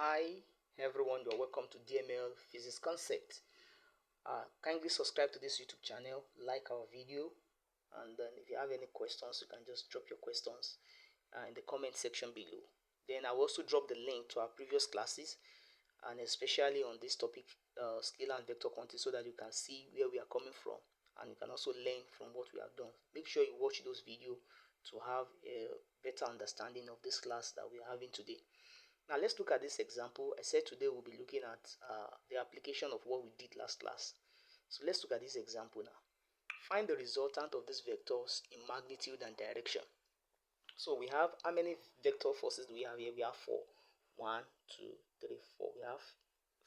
Hi everyone, you're welcome to DML Physics Concept. Kindly subscribe to this YouTube channel, like our video, and then if you have any questions, you can just drop your questions in the comment section below. Then I will also drop the link to our previous classes, and especially on this topic, scalar and vector quantity, so that you can see where we are coming from, and you can also learn from what we have done. Make sure you watch those videos to have a better understanding of this class that we are having today. Now let's look at this example. I said today we'll be looking at the application of what we did last class. So let's look at this example now. Find the resultant of these vectors in magnitude and direction. So we have, how many vector forces do we have here? We have 4. 1, 2, 3, 4. We have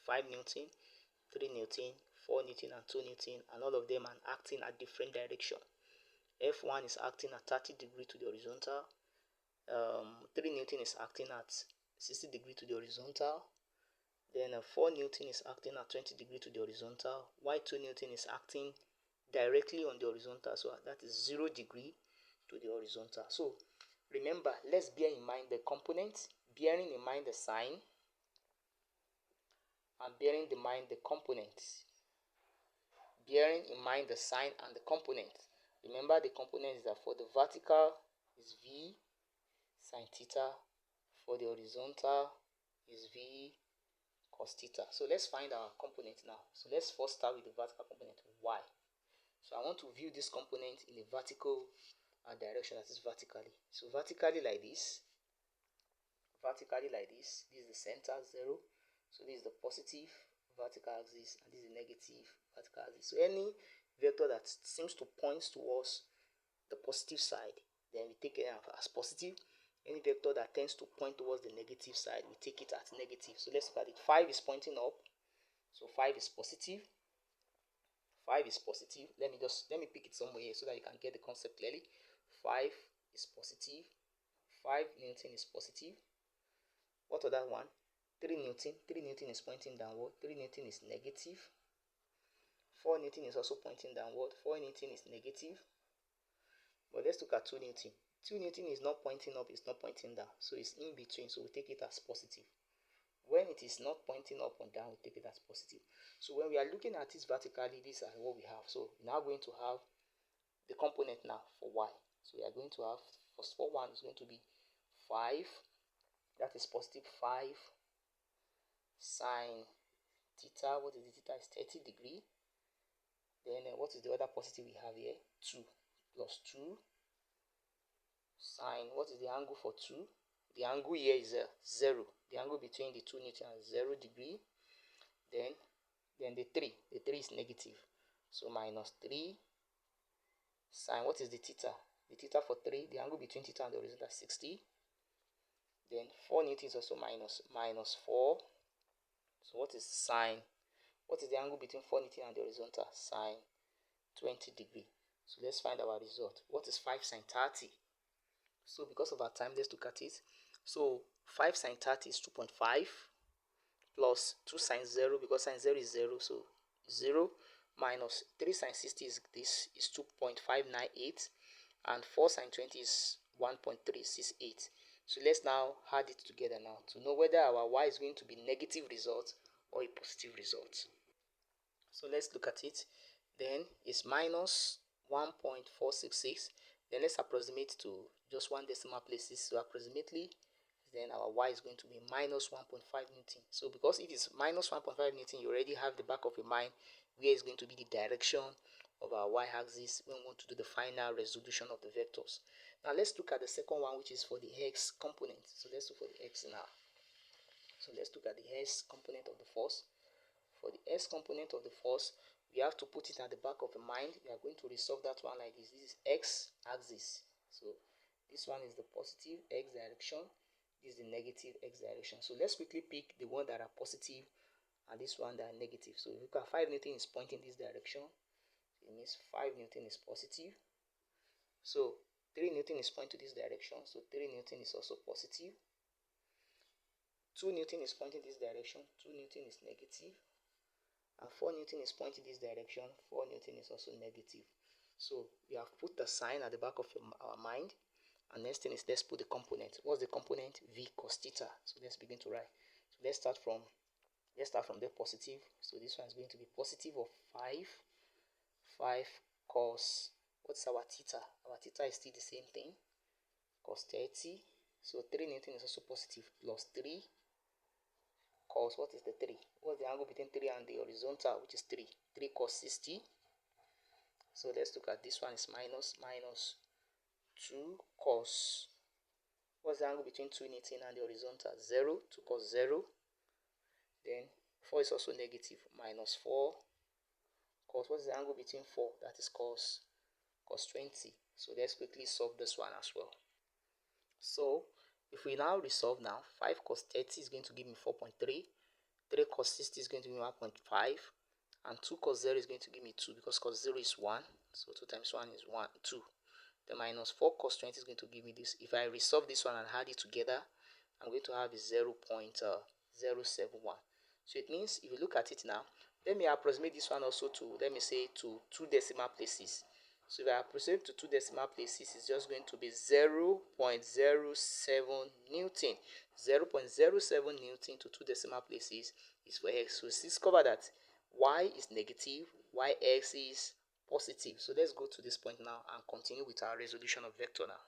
5 Newton, 3 Newton, 4 Newton, and 2 Newton, and all of them are acting at different direction. F1 is acting at 30 degrees to the horizontal. 3 Newton is acting at 60 degrees to the horizontal. Then 4 Newton is acting at 20 degrees to the horizontal, while 2 Newton is acting directly on the horizontal, so that is 0 degree to the horizontal. So remember, let's bear in mind the components, bearing in mind the sign, and bearing in mind the components. Bearing in mind the sign and the component. Remember, the components is that for the vertical is V sine theta, for the horizontal is V cos theta. So let's find our component now. So let's first start with the vertical component, Y. So I want to view this component in a vertical direction, that is vertically. So vertically like this, this is the center, 0. So this is the positive vertical axis, and this is the negative vertical axis. So any vector that seems to point towards the positive side, then we take it as positive. Any vector that tends to point towards the negative side, we take it as negative. So let's look at it. 5 is pointing up, so 5 is positive. 5 is positive. Let me pick it somewhere here so that you can get the concept clearly. 5 is positive. 5 Newton is positive. What other one? 3 Newton. 3 Newton is pointing downward. 3 Newton is negative. 4 Newton is also pointing downward. 4 Newton is negative. But let's look at 2 Newton. 2 Newton is not pointing up, it's not pointing down. So it's in between, so we take it as positive. When it is not pointing up or down, we take it as positive. So when we are looking at this vertically, these are what we have. So we're now going to have the component now for Y. So we are going to have, first for 1 is going to be 5, that is positive 5 sine theta. What is the theta? Is 30 degrees. Then what is the other positive we have here? 2 plus 2 sine, what is the angle for 2? The angle here is 0. The angle between the 2 Newton is 0 degree. Then the 3 is negative. So minus 3 sine, what is the theta? The theta for 3, the angle between theta and the horizontal is 60. Then 4 Newton is also minus 4. So what is sine? What is the angle between 4 Newton and the horizontal? Sine 20 degree. So let's find our result. What is 5 sine 30? So because of our time, let's look at it. So 5 sine 30 is 2.5 plus 2 sine 0, because sine 0 is 0, so 0 minus 3 sine 60 is this, is 2.598, and 4 sine 20 is 1.368. So let's now add it together now to know whether our Y is going to be negative result or a positive result. So let's look at it. Then it's minus 1.466. Then let's approximate to just one decimal places. So approximately, then our Y is going to be minus 1.5 Newton. So because it is minus 1.5 Newton, you already have the back of your mind where is going to be the direction of our Y axis when we want to do the final resolution of the vectors. Now let's look at the second one, which is for the X component. So let's look for the X now. So let's look at the X component of the force. For the S component of the force, we have to put it at the back of the mind. We are going to resolve that one like this. This is X axis. So this one is the positive X direction. This is the negative X direction. So let's quickly pick the one that are positive and this one that are negative. So if you look at 5 Newton is pointing this direction. It means 5 Newton is positive. So 3 Newton is pointing this direction. So 3 Newton is also positive. 2 Newton is pointing this direction. 2 Newton is negative. And 4 Newton is pointing this direction. 4 Newton is also negative. So we have put the sign at the back of our mind. And next thing is let's put the component. What's the component? V cos theta. So let's begin to write. So let's start from the positive. So this one is going to be positive of 5 cos, what's our theta? Our theta is still the same thing, cos 30. So 3 Newton is also positive, plus 3 cos, what is the 3? What's the angle between 3 and the horizontal, which is 3? 3 cos 60. So let's look at this one, is minus 2 cos, what's the angle between 2 Newton and the horizontal? 0. 2 cos 0. Then 4 is also negative, minus 4 cos, what's the angle between 4? That is cos 20. So let's quickly solve this one as well. So if we now resolve now, 5 cos 30 is going to give me 4.3, 3 cos 60 is going to give me 1.5, and 2 cos 0 is going to give me 2, because cos 0 is 1, so 2 times 1 is 1, 2. The minus 4 cos 20 is going to give me this. If I resolve this one and add it together, I'm going to have a 0.071. So it means, if you look at it now, let me approximate this one also to, let me say, to 2 decimal places. So if I approximate to 2 decimal places, it's just going to be 0.07 Newton. 0.07 Newton to 2 decimal places is for x. So discover that y is negative, y x is positive. So let's go to this point now and continue with our resolution of vector now.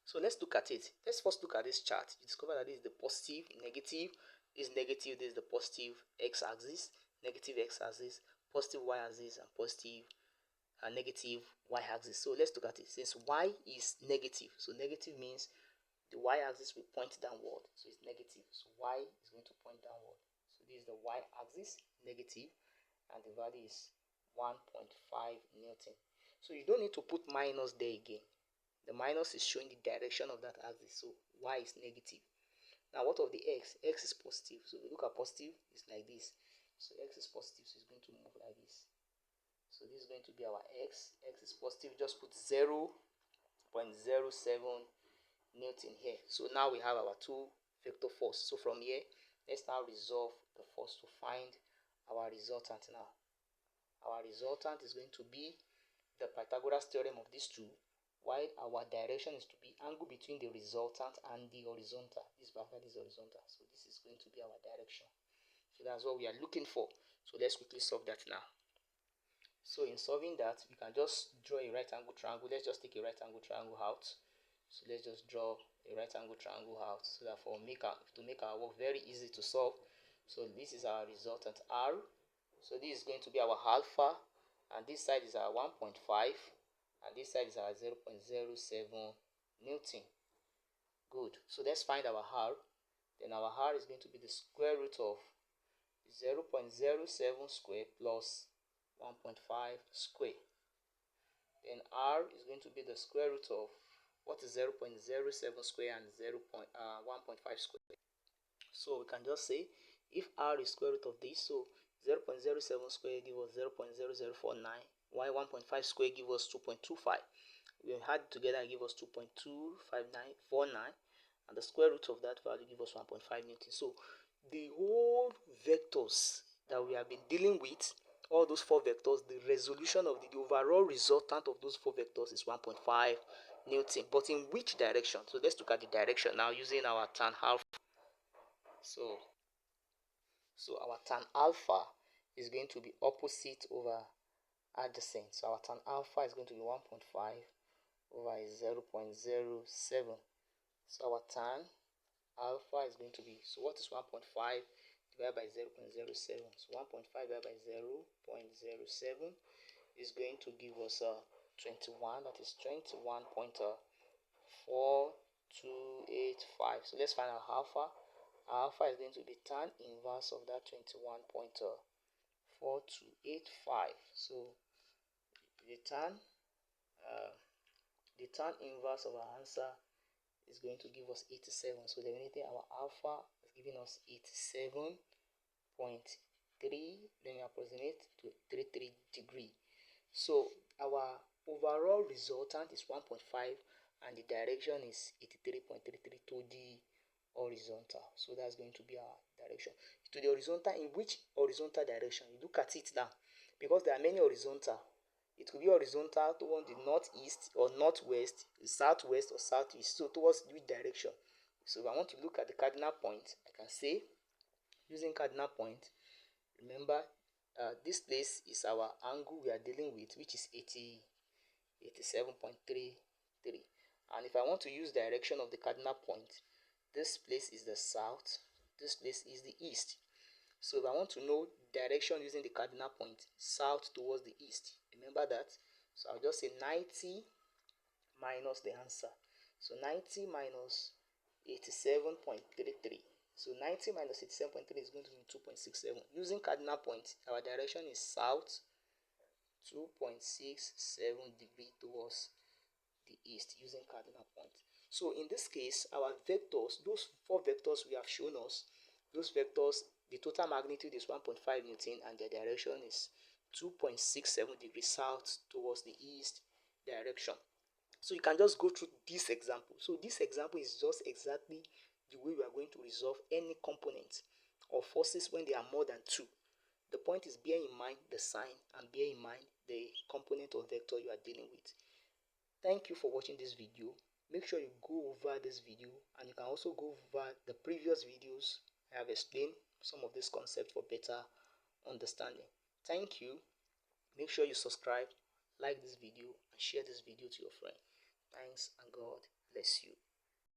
So let's look at it. Let's first look at this chart. You discover that this is the positive, negative, this is negative, this is the positive x-axis, negative x-axis, positive y-axis, and positive and negative y-axis. So let's look at it. Since y is negative, so negative means the y-axis will point downward. So it's negative. So y is going to point downward. So this is the y-axis, negative, and the value is 1.5 Newton. So you don't need to put minus there again. The minus is showing the direction of that axis. So y is negative. Now what of the x? X is positive. So if we look at positive, it's like this. So x is positive, so it's going to move like this. So this is going to be our x. X is positive. Just put 0.07 Newton here. So now we have our 2 vector force. So from here, let's now resolve the force to find our resultant now. Our resultant is going to be the Pythagoras theorem of these two, while our direction is to be angle between the resultant and the horizontal. This vertical is horizontal, so this is going to be our direction. So that's what we are looking for. So let's quickly solve that now. So in solving that, we can just draw a right angle triangle. Let's just take a right angle triangle out. So let's just draw a right angle triangle out, so that to make our work very easy to solve. So this is our resultant R. So this is going to be our alpha, and this side is our 1.5, and this side is our 0.07 Newton. Good. So let's find our R. Then our R is going to be the square root of 0.07 square plus 1.5 square. Then R is going to be the square root of, what is 0.07 square and 1.5 square. So we can just say, if R is square root of this, so 0.07 square give us 0.0049, while 1.5 square give us 2.25. We add together give us 2.25949, and the square root of that value give us 1.5 Newton. So the whole vectors that we have been dealing with, all those 4 vectors, the resolution of the overall resultant of those 4 vectors is 1.5 Newton. But in which direction? So let's look at the direction now using our tan alpha. So our tan alpha is going to be opposite over adjacent. So our tan alpha is going to be 1.5 over 0.07. So our tan alpha is going to be, so what is 1.5 divided by 0.07? So 1.5 divided by 0.07 is going to give us 21. That is 21.4285. So let's find our alpha. Our alpha is going to be tan inverse of that 21.4285. So the tan inverse of our answer is going to give us 87. So definitely our alpha is giving us 87.3. Then we approximate to 33 degree. So our overall resultant is 1.5, and the direction is 83.33 to the horizontal. So that's going to be our direction. To the horizontal, in which horizontal direction? You look at it now, because there are many horizontal. It could be horizontal towards the northeast or northwest, southwest or southeast. So towards which direction? So if I want to look at the cardinal point, I can say using cardinal point, remember this place is our angle we are dealing with, which is 87.33. And if I want to use direction of the cardinal point, this place is the south, this place is the east. So if I want to know direction using the cardinal point, south towards the east, remember that. So I'll just say 90 minus the answer. So 90 minus 87.33. So 90 minus 87.3 is going to be 2.67. Using cardinal point, our direction is south, 2.67 degree towards the east using cardinal point. So in this case, our vectors, those four vectors we have shown us, those vectors, the total magnitude is 1.5 Newton and their direction is 2.67 degrees south towards the east direction. So you can just go through this example. So this example is just exactly the way we are going to resolve any component or forces when they are more than two. The point is, bear in mind the sign and bear in mind the component or vector you are dealing with. Thank you for watching this video. Make sure you go over this video, and you can also go over the previous videos. I have explained some of this concept for better understanding. Thank you. Make sure you subscribe, like this video, and share this video to your friend. Thanks, and God bless you.